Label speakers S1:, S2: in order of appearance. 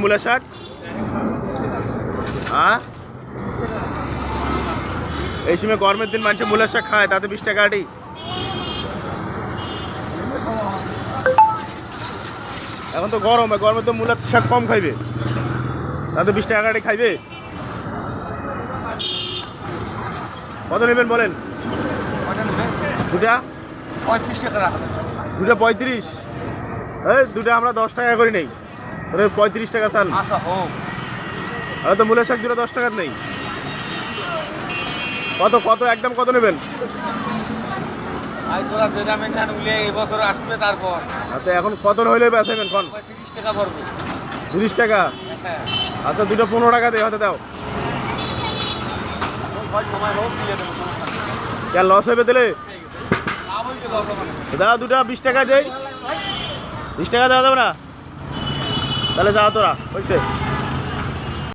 S1: মূলা শাক হ্যাঁ এই সময় গরমের দিন মানুষের মূলা শাক খায় তাতে 20 টাকা আটি এখন তো গরমে তো মূলা শাক কম খাইবে তাতে 20 টাকা আটি খাইবে কত নেবেন বলেন দুটা
S2: 35 টাকা রাখা
S1: দুটা 35 এই দুটা আমরা 10 টাকা করে নেই 35 টাকা চান
S2: আচ্ছা হোক
S1: আর তো মূলা শাক দুটো 10 টাকার নেই কত একদম কত নেবেন
S2: আই তোরা যে দামে জান উলে এই বছর আসবে তারপর
S1: আচ্ছা এখন কত হইলে বেচবেন কোন
S2: 35 টাকা পড়বে
S1: 30 টাকা
S2: হ্যাঁ
S1: আচ্ছা দুটো 15 টাকা দিয়ে হতে দাও
S2: ভাই সময় হোক দিয়ে দেব
S1: কেন লস হবে দিলে
S2: লাভ হইছে লস হবে
S1: দাদা দুটা 20 টাকা দেই 20 টাকা দেওয়া যাবে না তাহলে যাও তোরা হয়েছে